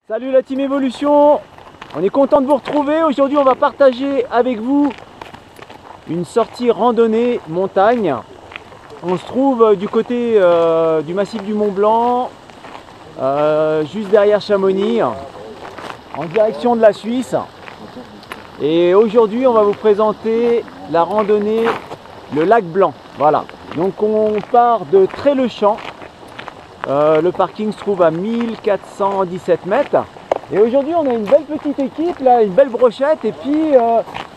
Salut la team Evolution, on est content de vous retrouver. Aujourd'hui on va partager avec vous une sortie randonnée montagne. On se trouve du côté du massif du Mont Blanc, juste derrière Chamonix, en direction de la Suisse. Et aujourd'hui on va vous présenter la randonnée le lac Blanc. Voilà, donc on part de Tré-le-Champ. Le parking se trouve à 1417 mètres. Et aujourd'hui on a une belle petite équipe, là, une belle brochette. Et puis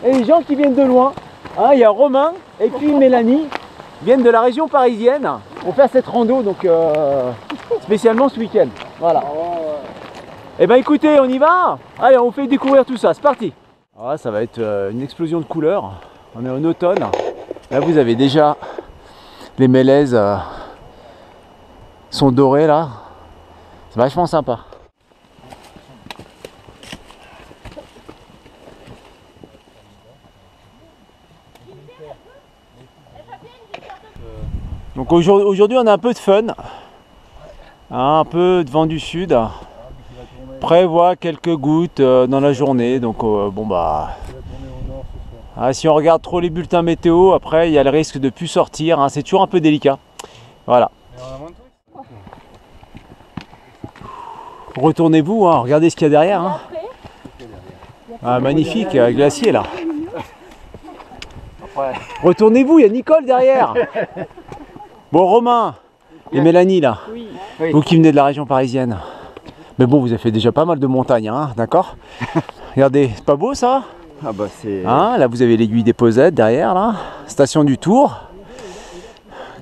des gens qui viennent de loin. Hein, il y a Romain et puis Mélanie, viennent de la région parisienne pour faire cette rando, donc spécialement ce week-end. Voilà. Et ben écoutez, on y va. Allez, on vous fait découvrir tout ça, c'est parti. Alors là, ça va être une explosion de couleurs. On est en automne. Là vous avez déjà les mélèzes sont dorés là. C'est vachement sympa. Donc aujourd'hui on a un peu de fun, hein, un peu de vent du sud, prévoit quelques gouttes dans la journée, donc bon bah si on regarde trop les bulletins météo, après il y a le risque de plus sortir, hein, c'est toujours un peu délicat. Voilà. Retournez-vous, hein, regardez ce qu'il y a derrière. Hein. Ah, magnifique glacier là. Retournez-vous, il y a Nicole derrière. Bon, Romain et Mélanie là, oui. Vous qui venez de la région parisienne. Mais bon, vous avez fait déjà pas mal de montagnes, hein, d'accord. Regardez, c'est pas beau ça? Ah bah c'est... Hein, là vous avez l'aiguille des Posettes derrière là, station du Tour,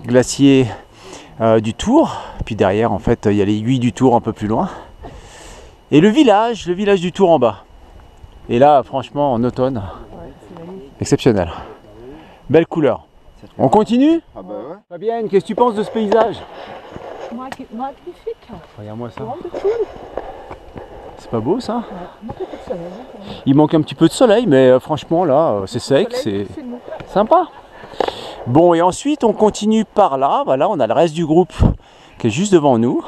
glacier du Tour, puis derrière en fait il y a l'aiguille du Tour un peu plus loin. Et le village du Tour en bas. Et là franchement en automne, exceptionnel. Belle couleur. On continue? Ah bah ouais. Fabienne, qu'est-ce que tu penses de ce paysage? Magnifique. Regarde-moi ça. C'est pas beau ça? Il manque un petit peu de soleil, mais franchement là, c'est sec, c'est sympa. Bon, et ensuite on continue par là. Voilà, on a le reste du groupe qui est juste devant nous.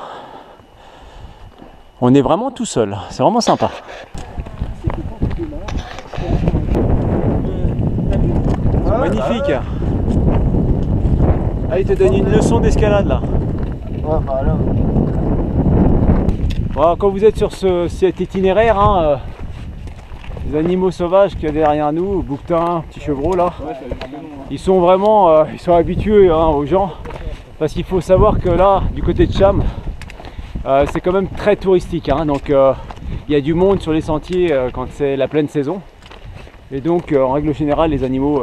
On est vraiment tout seul, c'est vraiment sympa. C'est magnifique. Ah, il te donne une leçon d'escalade là. Ouais, bah là. Bon, quand vous êtes sur cet itinéraire, hein, les animaux sauvages qu'il y a derrière nous, bouquetins, petits chevreaux là, ils sont vraiment ils sont habitués hein, aux gens. Parce qu'il faut savoir que là, du côté de Cham, c'est quand même très touristique. Hein, donc il y a du monde sur les sentiers quand c'est la pleine saison. Et donc en règle générale, les animaux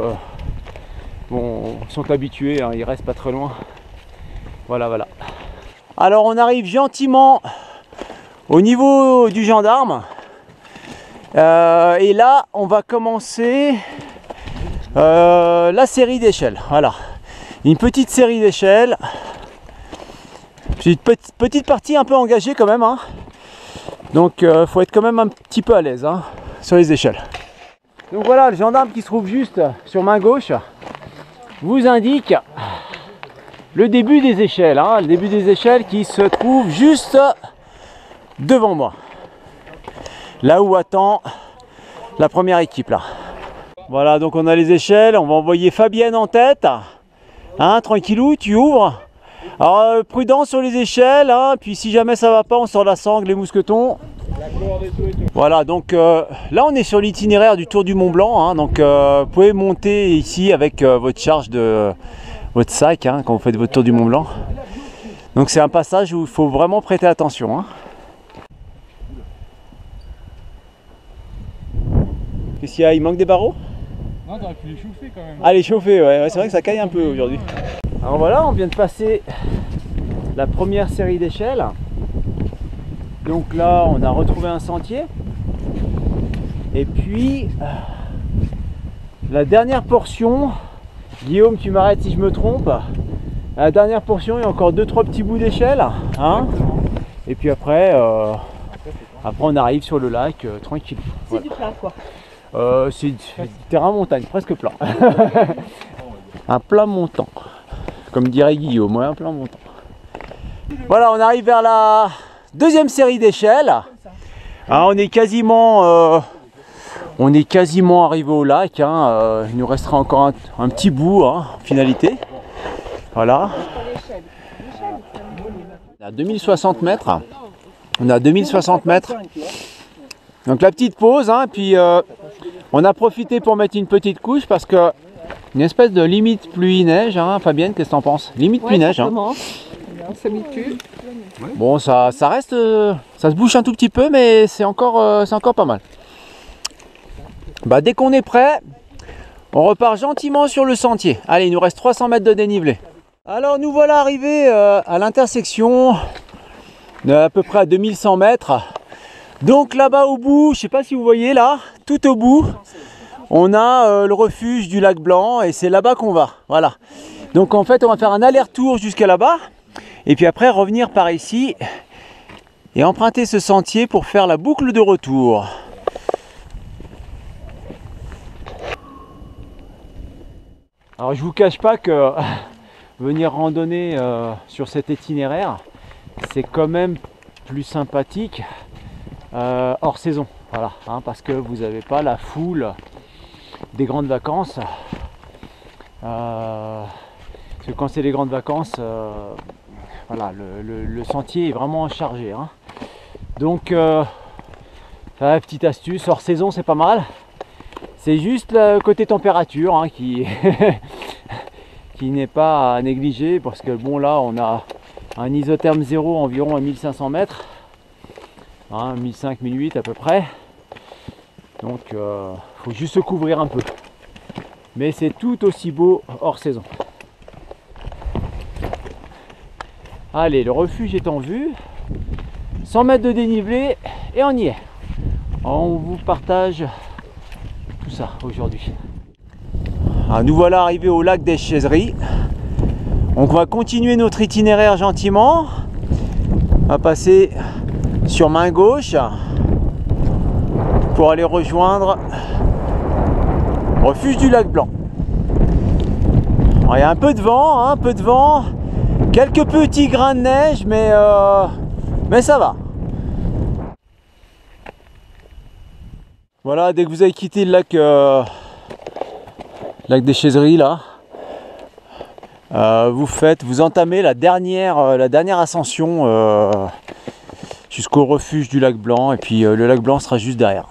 sont habitués, hein, ils restent pas très loin. Voilà, voilà. Alors on arrive gentiment au niveau du gendarme. Et là, on va commencer la série d'échelles. Voilà, une petite série d'échelles. Petite partie un peu engagée quand même. Hein. Donc, faut être quand même un petit peu à l'aise hein, sur les échelles. Donc voilà, le gendarme qui se trouve juste sur main gauche vous indique le début des échelles. Hein, le début des échelles qui se trouve juste devant moi. Là où attend la première équipe là. Voilà, donc on a les échelles, on va envoyer Fabienne en tête. Hein, tranquillou, tu ouvres. Alors prudent sur les échelles, hein, puis si jamais ça va pas, on sort la sangle, les mousquetons. Voilà, donc là on est sur l'itinéraire du Tour du Mont Blanc. Hein, donc vous pouvez monter ici avec votre charge de votre sac hein, quand vous faites votre Tour du Mont Blanc. Donc c'est un passage où il faut vraiment prêter attention. Hein. Qu'est-ce qu'il y a? Il manque des barreaux? Non, t'aurais pu les chauffer quand même. Ah, les chauffer, ouais, c'est vrai que ça caille un peu aujourd'hui. Alors voilà, on vient de passer la première série d'échelles. Donc là, on a retrouvé un sentier. Et puis, la dernière portion, Guillaume, tu m'arrêtes si je me trompe. La dernière portion, il y a encore 2-3 petits bouts d'échelle. Hein, et puis après, on arrive sur le lac tranquille. C'est voilà. Du plat quoi. C'est du terrain montagne, presque plat. Un plat montant, comme dirait Guillaume, ouais, un plat montant. Voilà, on arrive vers la deuxième série d'échelles. Ah, on est quasiment arrivé au lac, hein. Il nous restera encore un petit bout, hein, en finalité. Voilà. On a 2060 mètres. On a 2060 mètres. Donc la petite pause, hein, puis on a profité pour mettre une petite couche parce que une espèce de limite pluie-neige, hein. Fabienne, qu'est-ce que t'en penses? Limite pluie-neige. Hein. On s'habitue. Bon, ça reste, ça se bouche un tout petit peu, mais c'est encore pas mal. Bah, dès qu'on est prêt, on repart gentiment sur le sentier. Allez, il nous reste 300 mètres de dénivelé. Alors nous voilà arrivés à l'intersection, à peu près à 2100 mètres. Donc là-bas au bout, je sais pas si vous voyez là, tout au bout, on a le refuge du lac Blanc et c'est là-bas qu'on va. Voilà. Donc en fait, on va faire un aller-retour jusqu'à là-bas et puis après revenir par ici et emprunter ce sentier pour faire la boucle de retour. Alors je vous cache pas que venir randonner sur cet itinéraire, c'est quand même plus sympathique hors saison, voilà, hein, parce que vous n'avez pas la foule des grandes vacances. Parce que quand c'est les grandes vacances, voilà, le sentier est vraiment chargé. Hein. Donc, petite astuce, hors saison, c'est pas mal. C'est juste le côté température, hein, qui n'est pas à négliger, parce que bon, là, on a un isotherme zéro environ à 1500 mètres. 1500-1800 à peu près, donc faut juste se couvrir un peu, mais c'est tout aussi beau hors saison. Allez, le refuge est en vue, 100 mètres de dénivelé et on y est. On vous partage tout ça aujourd'hui. Nous voilà arrivés au lac des Chaiseries. On va continuer notre itinéraire gentiment. On va passer sur main gauche pour aller rejoindre le refuge du lac Blanc. Alors, il y a un peu de vent, quelques petits grains de neige, mais ça va. Voilà, dès que vous avez quitté le lac des Chaiseries là, vous entamez la dernière ascension jusqu'au refuge du lac Blanc, et puis le lac Blanc sera juste derrière.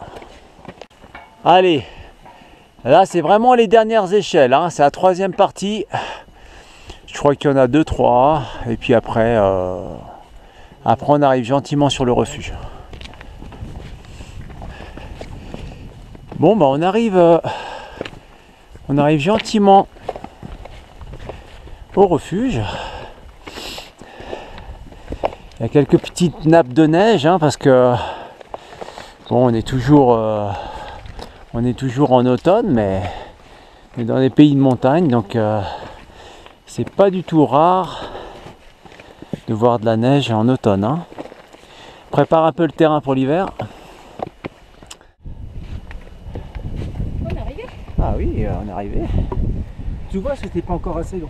Allez, là c'est vraiment les dernières échelles, hein. C'est la troisième partie. Je crois qu'il y en a 2-3, et puis après on arrive gentiment sur le refuge. Bon, bah on arrive gentiment au refuge. Il y a quelques petites nappes de neige, hein, parce que bon, on est toujours en automne, mais on est dans des pays de montagne, donc c'est pas du tout rare de voir de la neige en automne. Hein. Prépare un peu le terrain pour l'hiver. On est arrivé. Ah oui, on est arrivé. Tu vois, c'était pas encore assez long.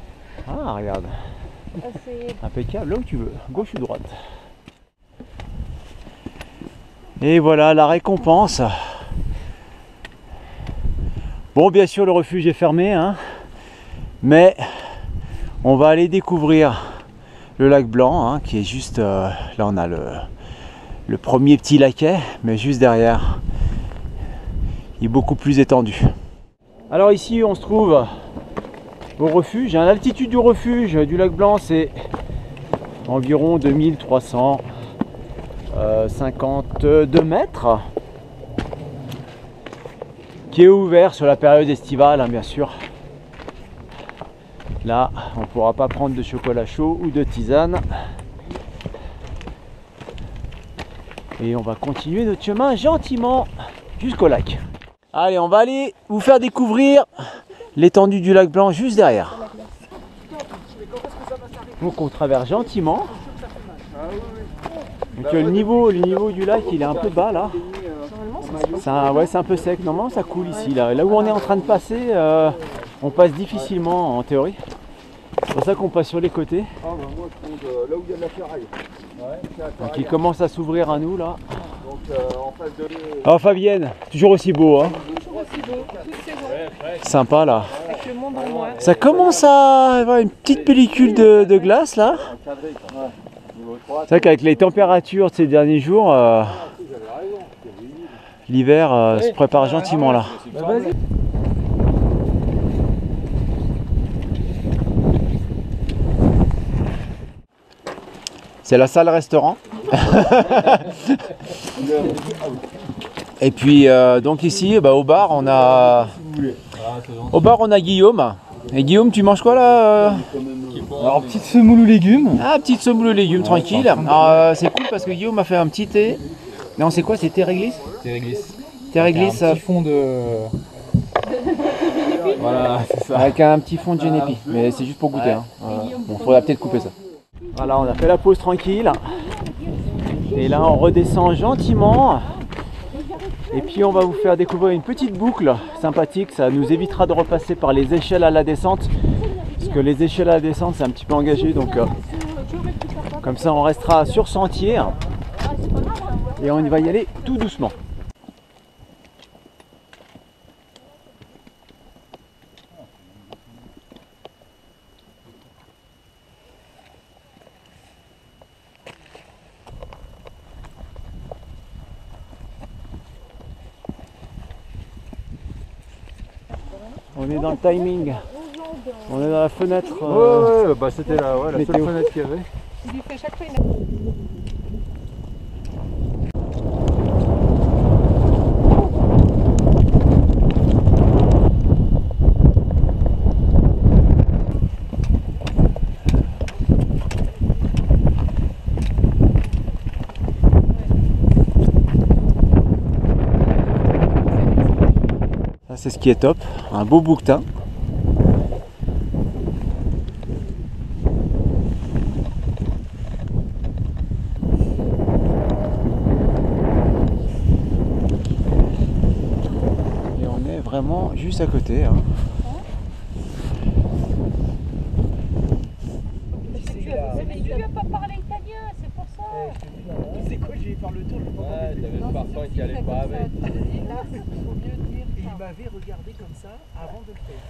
Ah, regarde. Impeccable, là où tu veux, gauche ou droite. Et voilà la récompense. Bon, bien sûr le refuge est fermé, hein, mais on va aller découvrir le lac Blanc, hein, qui est juste là. On a le premier petit laquais, mais juste derrière il est beaucoup plus étendu. Alors ici on se trouve au refuge. L'altitude du refuge du lac Blanc, c'est environ 2352 mètres, qui est ouvert sur la période estivale, hein, bien sûr. Là, on ne pourra pas prendre de chocolat chaud ou de tisane. Et on va continuer notre chemin gentiment jusqu'au lac. Allez, on va aller vous faire découvrir l'étendue du lac Blanc juste derrière. Donc on traverse gentiment. Donc le niveau du lac, il est un peu bas là. C'est un peu sec. Normalement ça coule ici. Là où on est en train de passer, on passe difficilement en théorie. C'est pour ça qu'on passe sur les côtés. Là où il y a de la ferraille. Donc il commence à s'ouvrir à nous là. Donc en face de... Oh Fabienne, toujours aussi beau, hein. Toujours aussi beau, toute saison, Sympa là. avec le monde en moins. Ça commence à avoir une petite pellicule de glace là. C'est vrai qu'avec les températures de ces derniers jours, l'hiver se prépare gentiment là. Bah, vas-y. C'est la salle restaurant. Et puis donc ici bah, au bar on a Guillaume. Et Guillaume, tu manges quoi là Alors, petite semoule aux légumes. Ah, petite semoule aux légumes, tranquille. Alors, c'est cool parce que Guillaume m'a fait un petit thé. Non, c'est quoi? C'est thé réglisse? Thé réglisse. Thé réglisse. Un petit fond de... Voilà, c'est ça. Avec un petit fond de génépi. Mais c'est juste pour goûter. Hein. Bon, faudra peut-être couper ça. Voilà, on a fait la pause tranquille. Et là, on redescend gentiment. Et puis on va vous faire découvrir une petite boucle sympathique, ça nous évitera de repasser par les échelles à la descente, parce que les échelles à la descente c'est un petit peu engagé, donc comme ça on restera sur sentier et on va y aller tout doucement. On est dans le timing, on est dans la fenêtre. Ouais, bah c'était la seule météo. fenêtre qu'il y avait. Il lui fait chaque fois une... Ça c'est ce qui est top, un beau bouquetin. Et on est vraiment juste à côté. Hein. Mais tu lui as pas parlé italien, c'est pour ça. C'est quoi, j'ai faire le tour, je t'avais le parfum qui allait pas avec. Là, il faut mieux dire Et ça. il m'avait regardé comme ça avant de le faire.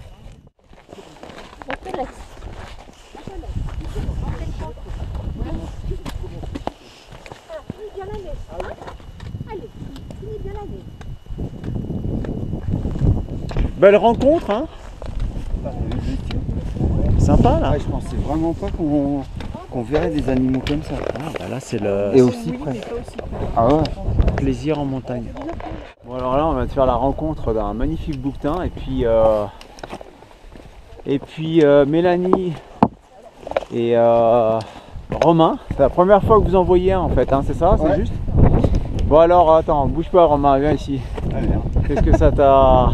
On te laisse. Finis bien la messe, hein? Allez, finis bien la messe. Belle rencontre, hein. Sympa là. Ouais, je pensais vraiment pas qu'on verrait des animaux comme ça. Ah, bah là c'est le Et aussi près. Ah ouais. plaisir en montagne. Bon alors là on va te faire la rencontre d'un magnifique bouquetin et puis Mélanie et Romain. C'est la première fois que vous en voyez un en fait, hein, c'est ça, c'est Ouais. juste? Bon alors attends, bouge pas Romain, viens ici. Ah, merde. Qu'est-ce que ça t'a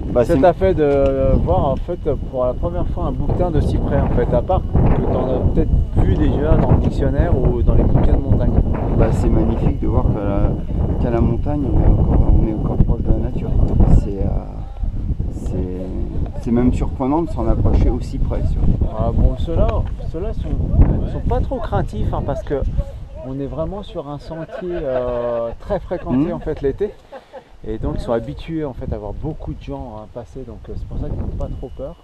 Bah, ça t'a fait de voir en fait pour la première fois un bouquetin de si près en fait, à part que tu en as peut-être vu déjà dans le dictionnaire ou dans les bouquins de montagne? bah, c'est magnifique de voir qu'à la montagne, on est encore proche de la nature. C'est même surprenant de s'en approcher aussi près. Ah bon, ceux-là sont pas trop craintifs hein, parce que on est vraiment sur un sentier très fréquenté en fait l'été, et donc ils sont habitués en fait à avoir beaucoup de gens à passer, donc c'est pour ça qu'ils n'ont pas trop peur.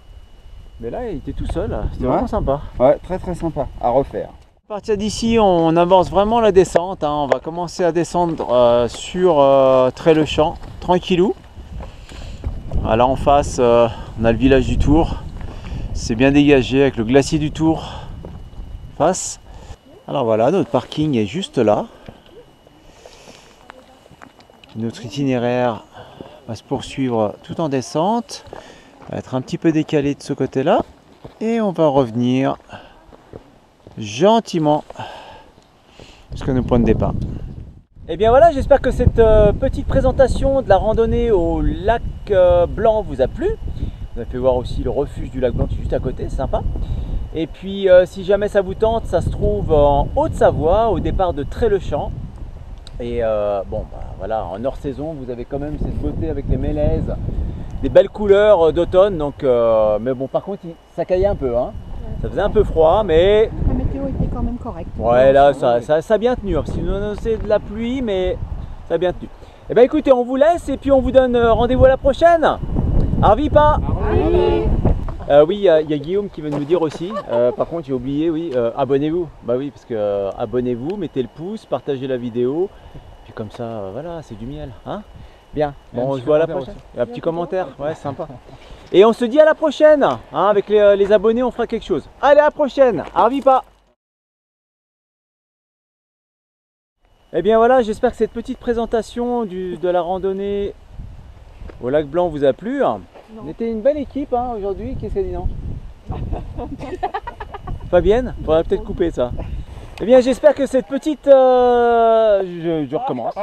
Mais là il était tout seul, c'était Ouais. vraiment sympa. Ouais, très très sympa à refaire. À partir d'ici on avance vraiment la descente, hein. On va commencer à descendre sur Trait-le-Champ, tranquillou. Ah, là en face on a le village du Tour, c'est bien dégagé avec le glacier du Tour en face. Alors voilà, notre parking est juste là. Notre itinéraire va se poursuivre tout en descente, va être un petit peu décalé de ce côté là et on va revenir gentiment jusqu'à nos points de départ. Et bien voilà, j'espère que cette petite présentation de la randonnée au lac Blanc vous a plu. Vous avez fait voir aussi le refuge du lac Blanc qui est juste à côté, c'est sympa. Et puis si jamais ça vous tente, ça se trouve en Haute-Savoie, au départ de Trait-le-Champ. Et bon, bah, voilà, en hors saison, vous avez quand même cette beauté avec les mélèzes, des belles couleurs d'automne. Donc, mais bon, par contre, ça caillait un peu, hein. Ça faisait un peu froid, mais La météo était quand même correcte. ouais, là, ça a bien tenu. Sinon, c'est de la pluie, mais Ça a bien tenu. Eh bien écoutez, on vous laisse et puis on vous donne rendez-vous à la prochaine. Arvipa. Oui, il y a Guillaume qui veut nous dire aussi. Par contre, j'ai oublié, oui, abonnez-vous. Bah oui, parce que abonnez-vous, mettez le pouce, partagez la vidéo. Puis comme ça, voilà, c'est du miel. Hein, bien, bon, on se voit à la prochaine. Un petit commentaire, ouais, sympa. Et on se dit à la prochaine. Hein, avec les abonnés, on fera quelque chose. Allez, à la prochaine. Arvipa. Eh bien voilà, j'espère que cette petite présentation de la randonnée au lac Blanc vous a plu. On était une belle équipe hein, aujourd'hui. Qu'est-ce qu'elle dit non? Fabienne, faudrait peut-être couper ça. Eh bien j'espère que cette petite... je recommence.